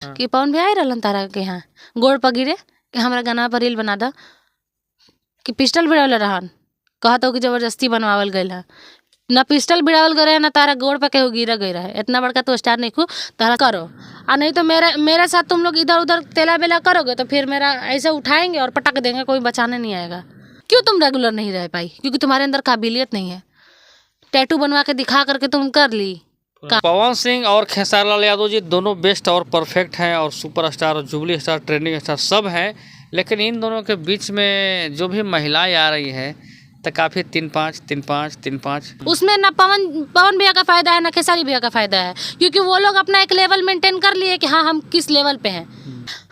कि पवन भैया आई रहलन तारा के यहाँ गोड़ पर गिरे कि हमारा गाना पर रील बना दा, कि पिस्टल भिड़ावल रहन, कहत हो कि जबरदस्ती बनवावल गइल है। ना पिस्टल भिड़ावल गए ना तारा गोड़ पे केहू गिरा गई रहे। इतना बड़का तो स्टार नहीं खू तारा करो, और नहीं तो मेरे साथ तुम लोग इधर उधर तेला बेला करोगे तो फिर मेरा ऐसे उठाएंगे और पटक देंगे, कोई बचाने नहीं आएगा। क्यों तुम रेगुलर नहीं रह पाई? क्योंकि तुम्हारे अंदर काबिलियत नहीं है। टैटू बनवा के दिखा करके तुम कर ली। पवन सिंह और खेसारी लाल यादव जी दोनों बेस्ट और परफेक्ट हैं और सुपरस्टार और जुबली स्टार ट्रेंडिंग स्टार सब हैं, लेकिन इन दोनों के बीच में जो भी महिलाएं आ रही हैं तो काफ़ी 3-5 उसमें ना पवन भैया का फायदा है ना खेसारी भैया का फायदा है, क्योंकि वो लोग अपना एक लेवल मेंटेन कर लिए कि हाँ हम किस लेवल पे हैं।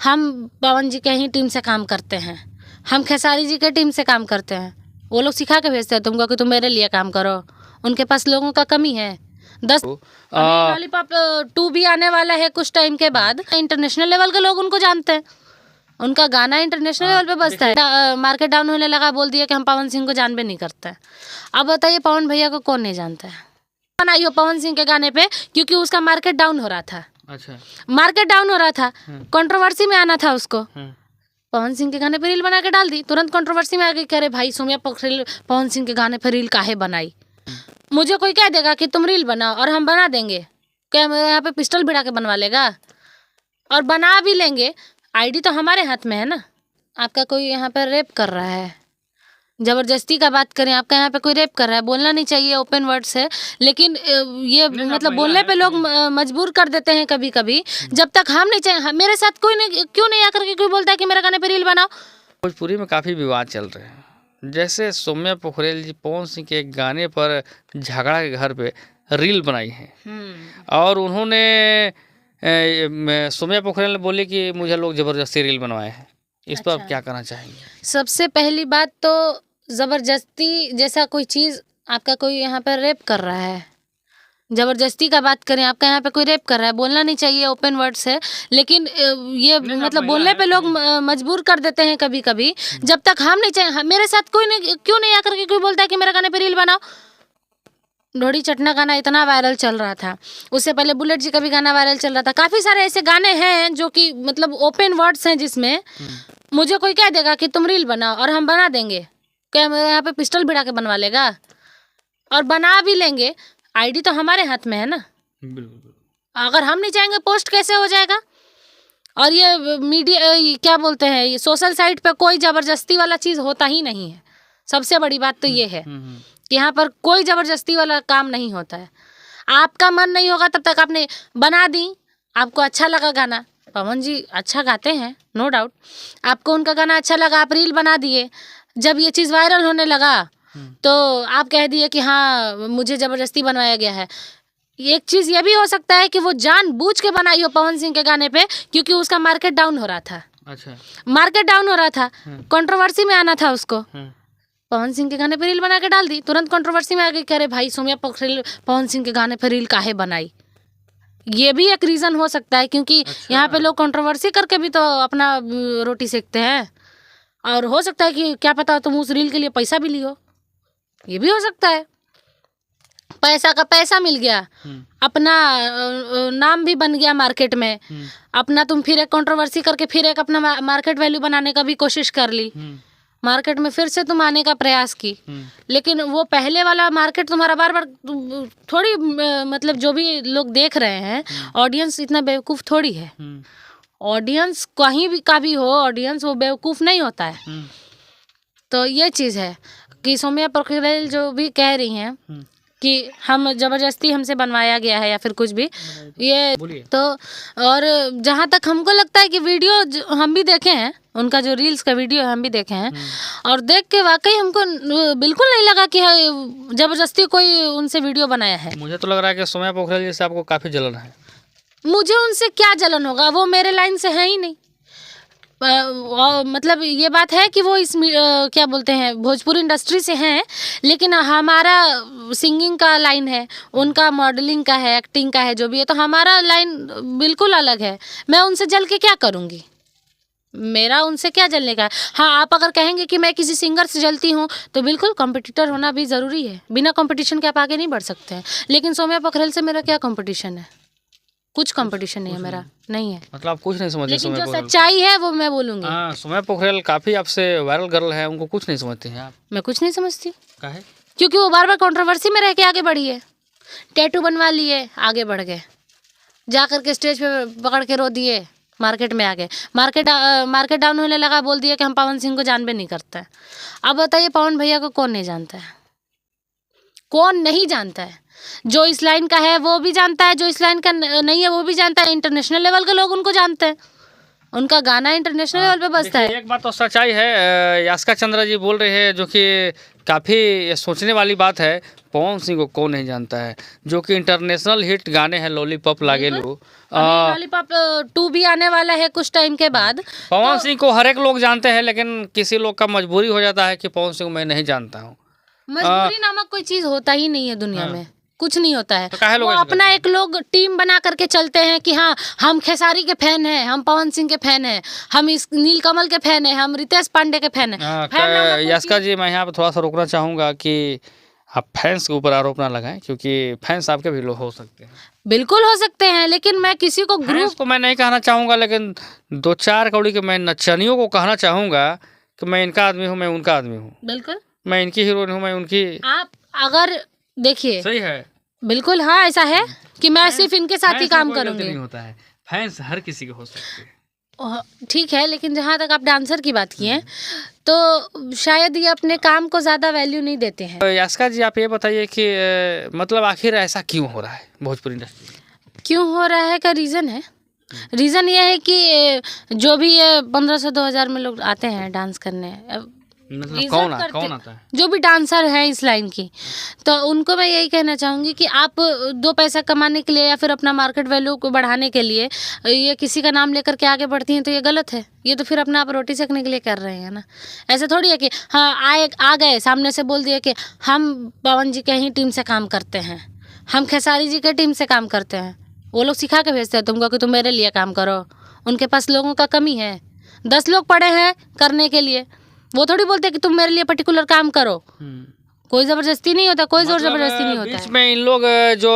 हम पवन जी के ही टीम से काम करते हैं, हम खेसारी जी के टीम से काम करते हैं। वो लोग सिखा के भेजते हैं तुमको कि तुम मेरे लिए काम करो। उनके पास लोगों का कमी है। 10 लॉलीपॉप 2 भी आने वाला है कुछ टाइम के बाद। इंटरनेशनल लेवल के लोग उनको जानते हैं, उनका गाना इंटरनेशनल लेवल पे बजता है। मार्केट डाउन होने लगा, बोल दिया कि हम पवन सिंह को जानबे नहीं करते हैं। अब बताइए पवन भैया को कौन नहीं जानता है? बनाई हो पवन सिंह के गाने पे क्योंकि उसका मार्केट डाउन हो रहा था। अच्छा, मार्केट डाउन हो रहा था, कंट्रोवर्सी में आना था उसको। पवन सिंह के गाने पे रील बना के डाल दी, तुरंत कंट्रोवर्सी में आ गई। कह रहे भाई सौम्या पोखरेल पवन सिंह के गाने पे रील काहे बनाई? मुझे कोई कह देगा कि तुम रील बनाओ और हम बना देंगे, क्या मेरे यहाँ पे पिस्टल भिड़ा के बनवा लेगा? और बना भी लेंगे, आईडी तो हमारे हाथ में है ना। आपका कोई यहाँ पर रेप कर रहा है, जबरदस्ती का बात करें, आपका यहाँ पे कोई रेप कर रहा है, बोलना नहीं चाहिए ओपन वर्ड्स है, लेकिन ये मतलब बोलने पे लोग मजबूर कर देते हैं कभी कभी। जब तक हम नहीं चाहिए, मेरे साथ कोई नहीं, क्यों नहीं आकर के कोई बोलता है कि मेरे गाने पे रील बनाओ? भोजपुरी में काफ़ी विवाद चल रहे हैं। जैसे सौम्या पोखरेल जी पवन सिंह के एक गाने पर झगड़ा के घर पे रील बनाई है और उन्होंने सौम्या पोखरेल ने बोली कि मुझे लोग ज़बरदस्ती रील बनवाए हैं। इस पर आप क्या कहना चाहेंगे? सबसे पहली बात तो ज़बरदस्ती जैसा कोई चीज़, आपका कोई यहाँ पर रेप कर रहा है, जबरदस्ती का बात करें, आपका यहाँ पे कोई रेप कर रहा है, बोलना नहीं चाहिए ओपन वर्ड्स है, लेकिन ये मतलब बोलने पे लोग मजबूर कर देते हैं कभी कभी। जब तक हम नहीं चाहिए, मेरे साथ कोई नहीं, क्यों नहीं आकर के कोई बोलता है कि मेरे गाने पे रील बनाओ? ढोड़ी चटना गाना इतना वायरल चल रहा था, उससे पहले बुलेट जी का भी गाना वायरल चल रहा था। काफ़ी सारे ऐसे गाने हैं जो कि मतलब ओपन वर्ड्स हैं, जिसमें मुझे कोई कह देगा कि तुम रील बनाओ और हम बना देंगे, क्या मेरे यहाँ पे पिस्टल भिड़ा के बनवा लेगा? और बना भी लेंगे, आईडी तो हमारे हाथ में है ना। बिल्कुल। अगर हम नहीं चाहेंगे पोस्ट कैसे हो जाएगा? और ये मीडिया क्या बोलते हैं, ये सोशल साइट पे कोई ज़बरदस्ती वाला चीज़ होता ही नहीं है। सबसे बड़ी बात तो ये है कि यहाँ पर कोई ज़बरदस्ती वाला काम नहीं होता है। आपका मन नहीं होगा तब तक आपने बना दी, आपको अच्छा लगा गाना, पवन जी अच्छा गाते हैं नो डाउट, आपको उनका गाना अच्छा लगा, आप रील बना दिए। जब ये चीज़ वायरल होने लगा तो आप कह दिए कि हाँ मुझे ज़बरदस्ती बनवाया गया है। एक चीज़ ये भी हो सकता है कि वो जानबूझ के बनाई हो पवन सिंह के गाने पे क्योंकि उसका मार्केट डाउन हो रहा था। अच्छा, मार्केट डाउन हो रहा था, कंट्रोवर्सी में आना था उसको। पवन सिंह के गाने पे रील बना के डाल दी, तुरंत कंट्रोवर्सी में आ गई। कह रहे भाई सौम्या पोखरेल पवन सिंह के गाने पे रील काहे बनाई? ये भी एक रीज़न हो सकता है, क्योंकि यहाँ पे लोग कंट्रोवर्सी करके भी तो अपना रोटी सेकते हैं। और हो सकता है कि क्या पता तुम उस रील के लिए पैसा भी लियो, ये भी हो सकता है। पैसा का पैसा मिल गया, अपना नाम भी बन गया मार्केट में, अपना तुम फिर एक कंट्रोवर्सी करके फिर एक अपना मार्केट वैल्यू बनाने का भी कोशिश कर ली, मार्केट में फिर से तुम आने का प्रयास की। लेकिन वो पहले वाला मार्केट तुम्हारा बार बार थोड़ी मतलब जो भी लोग देख रहे हैं, ऑडियंस इतना बेवकूफ़ थोड़ी है। ऑडियंस कहीं भी का भी हो, ऑडियंस वो बेवकूफ़ नहीं होता है। तो ये चीज़ है कि सौम्या पोखरेल जो भी कह रही हैं कि हम ज़बरदस्ती हमसे बनवाया गया है या फिर कुछ भी, ये तो, और जहाँ तक हमको लगता है कि वीडियो हम भी देखे हैं, उनका जो रील्स का वीडियो हम भी देखे हैं, और देख के वाकई हमको बिल्कुल नहीं लगा कि ज़बरदस्ती कोई उनसे वीडियो बनाया है। मुझे तो लग रहा है कि सौम्या पोखरेल जी से आपको काफ़ी जलन है। मुझे उनसे क्या जलन होगा, वो मेरे लाइन से है ही नहीं। मतलब ये बात है कि वो इस क्या बोलते हैं भोजपुरी इंडस्ट्री से हैं, लेकिन हमारा सिंगिंग का लाइन है, उनका मॉडलिंग का है, एक्टिंग का है, जो भी है, तो हमारा लाइन बिल्कुल अलग है। मैं उनसे जल के क्या करूँगी? मेरा उनसे क्या जलने का है? हाँ, आप अगर कहेंगे कि मैं किसी सिंगर से जलती हूँ तो बिल्कुल कॉम्पिटिटर होना भी ज़रूरी है, बिना कॉम्पिटिशन के आप आगे नहीं बढ़ सकते हैं। लेकिन सौम्या पोखरेल से मेरा क्या कॉम्पिटिशन है? कुछ कंपटीशन नहीं है मेरा, नहीं है। मतलब आप कुछ नहीं समझते लेकिन सोम्या जो पोखरेल? सच्चाई है वो मैं बोलूंगी। हाँ, सोम्या पोखरेल काफी आपसे वायरल गर्ल है, उनको कुछ नहीं समझती हैं आप? मैं कुछ नहीं समझती, काहे? क्योंकि वो बार बार कंट्रोवर्सी में रह के आगे बढ़ी है। टैटू बनवा लिए, आगे बढ़ गए, जा करके स्टेज पे पकड़ के रो दिए, मार्केट में आ गए। मार्केट डाउन होने लगा, बोल दिया कि हम पवन सिंह को जानबे नहीं करते हैं। अब बताइए, पवन भैया को कौन नहीं जानता है? कौन नहीं जानता है? जो इस लाइन का है वो भी जानता है, जो इस लाइन का नहीं है वो भी जानता है। इंटरनेशनल लेवल के लोग उनको जानते हैं, उनका गाना इंटरनेशनल लेवल पे बजता है। एक बात तो सच्चाई है, यास्का चंद्रा जी बोल रहे हैं, जो कि काफ़ी सोचने वाली बात है। पवन सिंह को कौन नहीं जानता है, जो कि इंटरनेशनल हिट गाने हैं लॉलीपॉप लागेलू। लॉलीपॉप 2 भी आने वाला है कुछ टाइम के बाद। पवन सिंह को हर एक लोग जानते हैं, लेकिन किसी लोग का मजबूरी हो जाता है कि पवन सिंह को मैं नहीं जानता हूँ। मजबूरी नामक कोई चीज होता ही नहीं है दुनिया में, कुछ नहीं होता है। तो काहे लोग वो ऐसे अपना एक लोग टीम बना करके चलते हैं कि हाँ हम खेसारी के फैन हैं, हम पवन सिंह के फैन हैं, हम इस नीलकमल के फैन हैं, हम रितेश पांडे के फैन हैं। फैन नामक कोई यास्का जी, मैं यहाँ पर थोड़ा सा रोकना चाहूँगा कि आप फैंस के ऊपर आरोप ना लगाएं, क्योंकि फैंस आपके भी लोग हो सकते हैं। बिल्कुल हो सकते हैं, लेकिन मैं किसी को फैंस ग्रुप को मैं नहीं कहना चाहूँगा, लेकिन 2-4 कौड़ी के मैं नचनियों को कहना चाहूँगा कि मैं इनका आदमी हूँ, मैं उनका आदमी हूँ, बिल्कुल मैं इनकी हीरोइन हूँ, मैं उनकी। आप अगर देखिए, सही है, बिल्कुल हाँ ऐसा है कि मैं सिर्फ इनके साथ ही काम करूंगी। नहीं होता है, फैंस हर किसी के हो सकते हैं। ठीक है, लेकिन जहाँ तक आप डांसर की बात किए तो शायद ये अपने काम को ज़्यादा वैल्यू नहीं देते हैं। यास्का जी, आप ये बताइए कि मतलब आखिर ऐसा क्यों हो रहा है भोजपुरी इंडस्ट्री में? क्यों हो रहा है का रीज़न है, रीज़न ये है कि जो भी ये 1500-2000 में लोग आते हैं डांस करने, मतलब इज्जत कौन करते- कौन आता है? जो भी डांसर हैं इस लाइन की, तो उनको मैं यही कहना चाहूँगी कि आप 2 पैसा कमाने के लिए या फिर अपना मार्केट वैल्यू को बढ़ाने के लिए ये किसी का नाम लेकर के आगे बढ़ती हैं, तो ये गलत है। ये तो फिर अपना आप रोटी सेकने के लिए कर रहे हैं ना। ऐसे थोड़ी है कि हाँ आ गए सामने से बोल दिए कि हम पवन जी के ही टीम से काम करते हैं, हम खेसारी जी के टीम से काम करते हैं। वो लोग सिखा के भेजते हैं तुमको कि तुम मेरे लिए काम करो। उनके पास लोगों का कमी है, 10 लोग पड़े हैं करने के लिए, वो थोड़ी बोलते कि तुम मेरे लिए पर्टिकुलर काम करो। कोई ज़बरदस्ती नहीं होता, कोई जोर ज़बरदस्ती नहीं होता बीच है। में इन लोग जो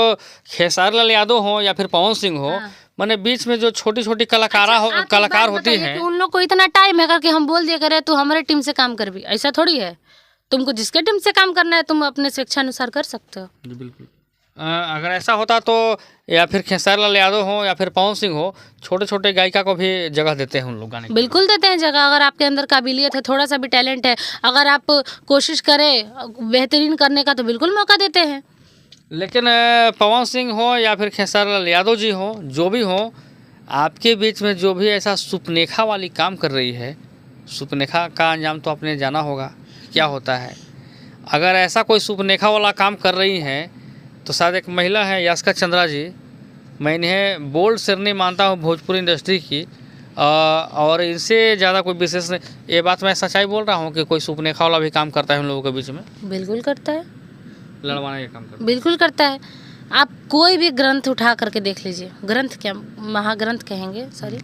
खेसारी लाल यादव हो या फिर पवन सिंह हो, माने बीच में जो छोटी छोटी कलाकार होती हैं, उन लोग को इतना टाइम है कि हम बोल दिया करे तू हमारे टीम से काम कर भी, ऐसा थोड़ी है। तुमको जिसके टीम से काम करना है तुम अपने स्वेच्छा अनुसार कर सकते हो। जी बिल्कुल। अगर ऐसा होता तो या फिर खेसारी लाल यादव हो या फिर पवन सिंह हो, छोटे छोटे गायिका को भी जगह देते हैं उन लोग गाने के। बिल्कुल देते हैं जगह, अगर आपके अंदर काबिलियत है, थोड़ा सा भी टैलेंट है, अगर आप कोशिश करें बेहतरीन करने का तो बिल्कुल मौका देते हैं। लेकिन पवन सिंह हो या फिर खेसारी लाल यादव जी हो, जो भी हो, आपके बीच में जो भी ऐसा सुपनेखा वाली काम कर रही है, सुपनेखा का अंजाम तो आपने जाना होगा क्या होता है। अगर ऐसा कोई सुपनेखा वाला काम कर रही हैं तो शायद एक महिला है यास्का चंद्रा जी, मैं इन्हें बोल्ड शेरनी मानता हूँ भोजपुरी इंडस्ट्री की, और इनसे ज़्यादा कोई विशेष नहीं। ये बात मैं सच्चाई बोल रहा हूँ कि कोई सुपनेखा वाला भी काम करता है उन लोगों के बीच में? बिल्कुल करता है, लड़वाने का काम करता है। बिल्कुल करता है। आप कोई भी ग्रंथ उठा करके देख लीजिए, ग्रंथ क्या महाग्रंथ कहेंगे, सॉरी,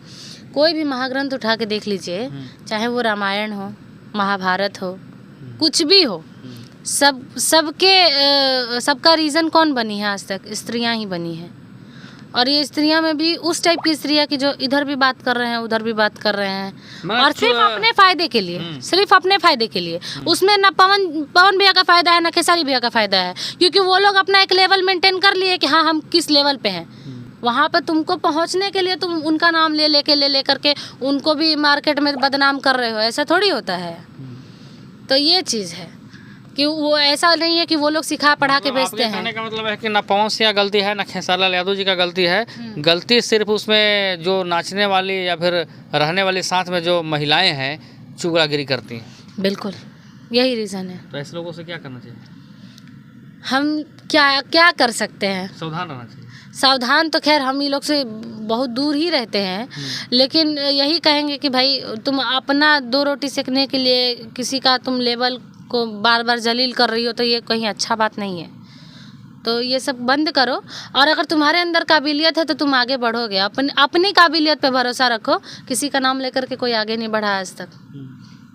कोई भी महाग्रंथ उठा के देख लीजिए, चाहे वो रामायण हो, महाभारत हो, कुछ भी हो, सबका रीज़न कौन बनी है आज तक? स्त्रियां ही बनी हैं। और ये स्त्रियां में भी उस टाइप की स्त्रियां की जो इधर भी बात कर रहे हैं उधर भी बात कर रहे हैं, और सिर्फ अपने फ़ायदे के लिए, सिर्फ अपने फ़ायदे के लिए। उसमें ना पवन भैया का फ़ायदा है ना खेसारी भैया का फ़ायदा है, क्योंकि वो लोग अपना एक लेवल मेंटेन कर लिए कि हाँ हम किस लेवल पे हैं। वहाँ पर तुमको पहुँचने के लिए तुम उनका नाम ले करके उनको भी मार्केट में बदनाम कर रहे हो, ऐसा थोड़ी होता है। तो ये चीज़ है कि वो ऐसा नहीं है कि वो लोग सिखा पढ़ा के भेजते हैं। कहने का मतलब है कि ना पवन सिंह का गलती है ना खेसारी लाल यादव जी का गलती है, गलती सिर्फ उसमें जो नाचने वाली या फिर रहने वाली साथ में जो महिलाएं हैं चुगलागिरी करती हैं। बिल्कुल यही रीज़न है। तो ऐसे लोगों से क्या करना चाहिए? हम क्या कर सकते हैं? सावधान रहना चाहिए। सावधान तो खैर हम ही लोग से बहुत दूर ही रहते हैं, लेकिन यही कहेंगे कि भाई तुम अपना 2 रोटी सेकने के लिए किसी का तुम लेवल को बार बार जलील कर रही हो, तो ये कहीं अच्छा बात नहीं है। तो ये सब बंद करो, और अगर तुम्हारे अंदर काबिलियत है तो तुम आगे बढ़ोगे। अपनी काबिलियत पे भरोसा रखो, किसी का नाम लेकर के कोई आगे नहीं बढ़ा आज तक।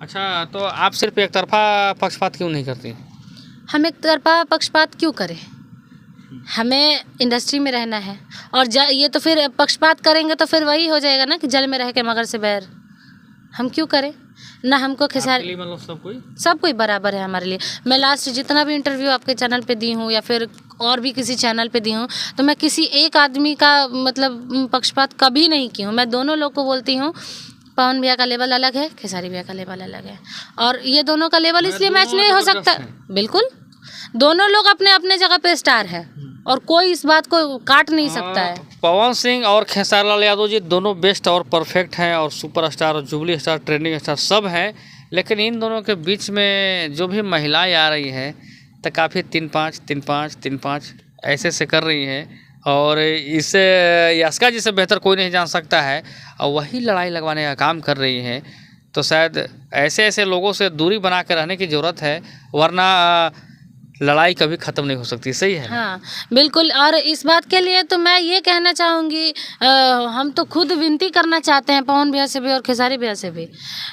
अच्छा, तो आप सिर्फ एक तरफा पक्षपात क्यों नहीं करती? हम एक तरफा पक्षपात क्यों करें? हमें इंडस्ट्री में रहना है। और ये तो फिर पक्षपात करेंगे तो फिर वही हो जाएगा ना कि जल में रह के मगर से बैर। हम क्यों करें ना, हमको खेसारी मतलब सब कोई बराबर है हमारे लिए। मैं लास्ट जितना भी इंटरव्यू आपके चैनल पे दी हूँ या फिर और भी किसी चैनल पे दी हूँ, तो मैं किसी एक आदमी का मतलब पक्षपात कभी नहीं की हूँ। मैं दोनों लोग को बोलती हूँ, पवन भैया का लेवल अलग है, खेसारी भैया का लेवल अलग है, और ये दोनों का लेवल इसलिए मैच नहीं हो सकता। बिल्कुल, दोनों लोग अपने अपने जगह पे स्टार है और कोई इस बात को काट नहीं सकता है। पवन सिंह और खेसारी लाल यादव जी दोनों बेस्ट और परफेक्ट हैं और सुपरस्टार और जुबली स्टार, ट्रेंडिंग स्टार सब हैं, लेकिन इन दोनों के बीच में जो भी महिलाएं आ रही हैं तो काफ़ी 3-5 3-5 3-5 ऐसे से कर रही हैं, और इससे यास्का जी से बेहतर कोई नहीं जान सकता है, और वही लड़ाई लगवाने का काम कर रही हैं। तो शायद ऐसे ऐसे लोगों से दूरी बना कर रहने की ज़रूरत है, वरना लड़ाई कभी ख़त्म नहीं हो सकती। सही है। हाँ बिल्कुल। और इस बात के लिए तो मैं ये कहना चाहूँगी, हम तो खुद विनती करना चाहते हैं पवन भैया से भी और खेसारी भैया से भी।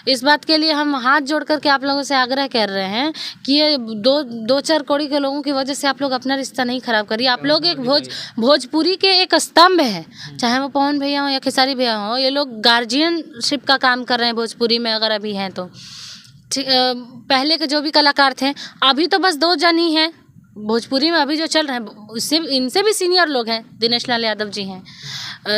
इस बात के लिए हम हाथ जोड़ करके आप लोगों से आग्रह कर रहे हैं कि ये दो चार कौड़ी के लोगों की वजह से आप लोग अपना रिश्ता नहीं खराब करिए। आप लोग एक भोजपुरी के एक स्तंभ है, चाहे वो पवन भैया हो या खेसारी भैया हो। ये लोग गार्जियनशिप का काम कर रहे हैं भोजपुरी में, अगर अभी हैं तो। पहले के जो भी कलाकार थे, अभी तो बस 2 जन ही हैं भोजपुरी में अभी जो चल रहे हैं, उससे इनसे भी सीनियर लोग हैं। दिनेश लाल यादव जी हैं,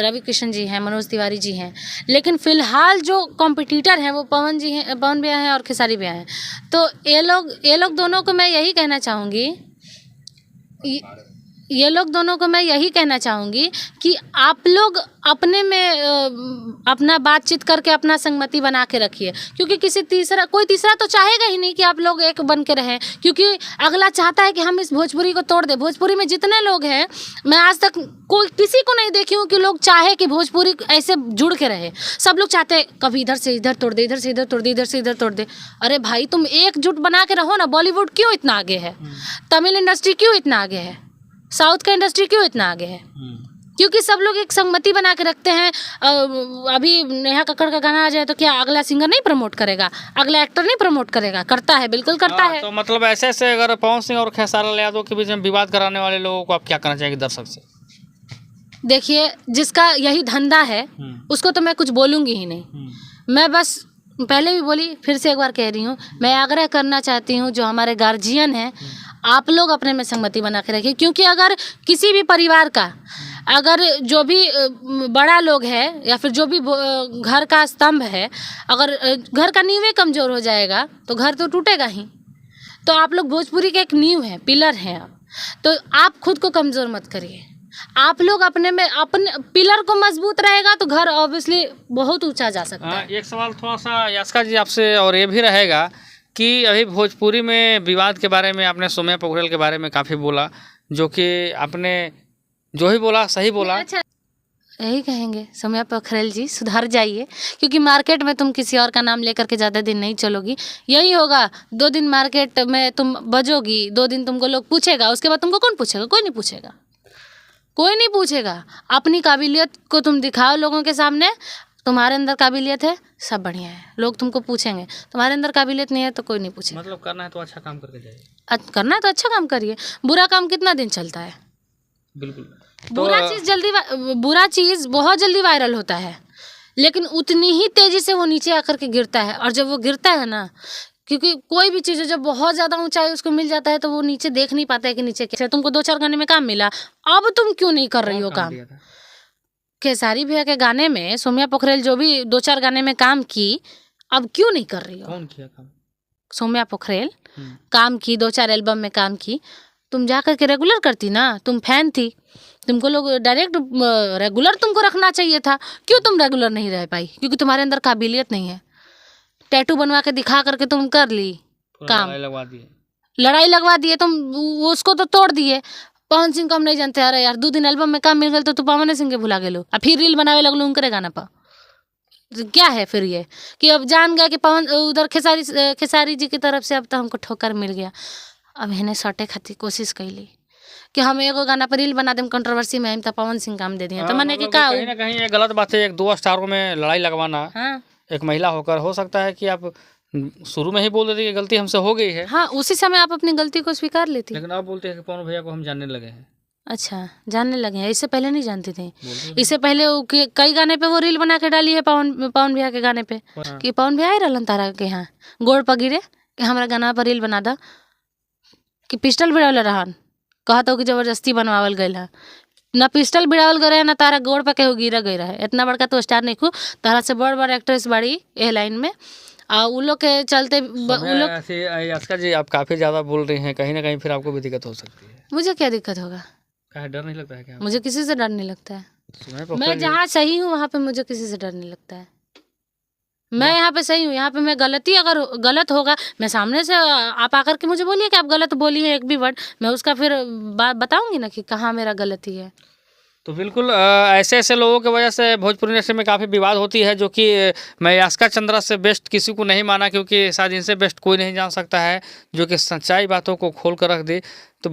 रवि किशन जी हैं, मनोज तिवारी जी हैं, लेकिन फ़िलहाल जो कॉम्पिटिटर हैं वो पवन जी हैं, पवन भैया हैं और खेसारी भैया हैं। तो ये लोग दोनों को मैं यही कहना चाहूँगी, ये लोग दोनों को मैं यही कहना चाहूँगी कि आप लोग अपने में अपना बातचीत करके अपना संगमति बना के रखिए, क्योंकि कोई तीसरा तो चाहेगा ही नहीं कि आप लोग एक बन के रहें, क्योंकि अगला चाहता है कि हम इस भोजपुरी को तोड़ दें। भोजपुरी में जितने लोग हैं, मैं आज तक किसी को नहीं देखी हूँ कि लोग चाहे कि भोजपुरी ऐसे जुड़ के रहे। सब लोग चाहते हैं कभी इधर से इधर तोड़ दे, इधर से इधर तोड़ दे, इधर से इधर तोड़ दे। अरे भाई, तुम एकजुट बना के रहो ना। बॉलीवुड क्यों इतना आगे है, तमिल इंडस्ट्री क्यों इतना आगे है, साउथ का इंडस्ट्री क्यों इतना आगे है? क्योंकि सब लोग एक संगमति बना के रखते हैं। अभी नेहा कक्कड़ का गाना आ जाए तो क्या अगला सिंगर नहीं प्रमोट करेगा, अगला एक्टर नहीं प्रमोट करेगा? करता है, बिल्कुल करता है। तो मतलब ऐसे ऐसे अगर पवन सिंह और खेसारी लाल यादव के बीच में विवाद कराने वाले लोगों को आप क्या करना चाहेंगे दर्शक से? देखिए, जिसका यही धंधा है उसको तो मैं कुछ बोलूँगी ही नहीं। मैं बस पहले भी बोली, फिर से एक बार कह रही हूँ, मैं आग्रह करना चाहती हूँ जो हमारे गार्जियन हैं, आप लोग अपने में संगति बना के रखिए। क्योंकि अगर किसी भी परिवार का, अगर जो भी बड़ा लोग है या फिर जो भी घर का स्तंभ है, अगर घर का नींव ही कमज़ोर हो जाएगा तो घर तो टूटेगा ही। तो आप लोग भोजपुरी के एक नींव हैं, पिलर हैं आप, तो आप खुद को कमज़ोर मत करिए। आप लोग अपने में, अपने पिलर को मजबूत रहेगा तो घर ऑब्वियसली बहुत ऊंचा जा सकता है। एक सवाल थोड़ा सा यास्का जी आपसे और ये भी रहेगा कि अभी भोजपुरी में विवाद के बारे में आपने सोम्या पोखरेल के बारे में काफ़ी बोला, जो कि आपने जो ही बोला सही बोला। अच्छा, यही कहेंगे सोम्या पोखरेल जी, सुधर जाइए, क्योंकि मार्केट में तुम किसी और का नाम लेकर के ज़्यादा दिन नहीं चलोगी। यही होगा, 2 दिन मार्केट में तुम बजोगी, 2 दिन तुमको लोग पूछेगा, उसके बाद तुमको कौन पूछेगा? कोई नहीं पूछेगा, कोई नहीं पूछेगा। अपनी काबिलियत को तुम दिखाओ लोगों के सामने, तुम्हारे अंदर काबिलियत है, सब बढ़िया है, लोग तुमको पूछेंगे। तुम्हारे अंदर काबिलियत नहीं है तो कोई नहीं पूछेगा। मतलब करना है तो अच्छा काम करके जाइए। करना है तो अच्छा काम करिए। बुरा काम कितना दिन चलता है? बिल्कुल। बुरा चीज़ बहुत जल्दी वायरल होता है, लेकिन उतनी ही तेज़ी से वो नीचे आकर के गिरता है। और जब वो गिरता है ना, क्योंकि कोई भी चीज़ जब बहुत ज़्यादा ऊंचाई उसको मिल जाता है तो वो नीचे देख नहीं पाता है कि नीचे क्या। तुमको 2-4 गाने में काम मिला, अब तुम क्यों नहीं कर रही हो काम? खेसारी भैया के गाने में सोम्या पोखरेल जो भी 2-4 गाने में काम की, अब क्यों नहीं कर रही हो? कौन किया काम? सोम्या पोखरेल काम की, 2-4 एल्बम में काम की। तुम जा कर के रेगुलर करती ना, तुम फैन थी, तुमको लोग डायरेक्ट रेगुलर तुमको रखना चाहिए था। क्यों तुम रेगुलर नहीं रह पाई? क्योंकि तुम्हारे अंदर काबिलियत नहीं है। टैटू बनवा के दिखा करके तुम कर ली काम, लड़ाई लगवा दिए तुम, उसको तो तोड़ दिए। पवन सिंह को हम नहीं जानते, अरे यार 2 दिन एल्बम में काम मिल गया तो तू पवन सिंह के भुला गेलो, और फिर रील बनावे लगलो उनके गाना पर। तो क्या है फिर ये कि अब जान गया कि पवन उधर खेसारी जी की तरफ से अब तो हमको ठोकर मिल गया। अब इन्हें सटे खातिर कोशिश कैली कि हम एगो गाना पर रील बना दें कंट्रोवर्सी में, हम तो पवन सिंह काम दे दिए। तो मैंने कि कहीं ना कहीं ये गलत बात है, 1-2 स्टारों में लड़ाई लगवाना। हाँ, एक महिला होकर हो सकता है कि आप शुरू में ही बोल देते कि गलती हमसे हो गई है। हाँ, उसी समय आप अपनी गलती को स्वीकार लेती। लेकिन आप बोलते हैं कि पवन भैया को हम जानने लगे हैं। अच्छा, जानने लगे हैं, इससे पहले नहीं जानती थी। बोलिए। इससे पहले कई गाने पे वो रील बना के डाली है पवन पवन भैया के गाने पे हाँ। कि पवन भैया ही रहलन तारा के यहाँ गोड़ पगिरे कि हमारा गाना पर रील बना दा कि पिस्टल भिड़ावल रहन कहत हो कि जबरदस्ती बनवावल गइल है ना पिस्टल भिड़ावल गए है ना तारा गोड़ पे केहू गिरा गई रहे इतना बड़का तो स्टार नहीं खू तारा से बड़ बड़ एक्ट्रेस बाड़ी ए लाइन में आ उ लोग के चलते उ लोग ऐसे यास्का जी आप काफ़ी ज़्यादा बोल रही हैं, कहीं ना कहीं फिर आपको भी दिक्कत हो सकती है। मुझे क्या दिक्कत होगा, क्या डर नहीं लगता है क्या? मुझे किसी से डर नहीं लगता है। सुना मैं जहाँ सही हूँ वहाँ पे मुझे किसी से डर नहीं लगता है। मैं यहाँ पे सही हूँ, यहाँ पे मैं गलती अगर गलत होगा मैं सामने से आप आकर के मुझे बोलिए कि आप गलत बोलिए एक भी वर्ड मैं उसका फिर बताऊंगी ना कि कहाँ मेरा गलती है। तो बिल्कुल ऐसे ऐसे लोगों की वजह से भोजपुरी इंडस्ट्री में काफ़ी विवाद होती है, जो कि मैं यास्का चंद्रा से बेस्ट किसी को नहीं माना, क्योंकि शायद इनसे बेस्ट कोई नहीं जान सकता है जो कि सच्चाई बातों को खोल कर रख दे। तो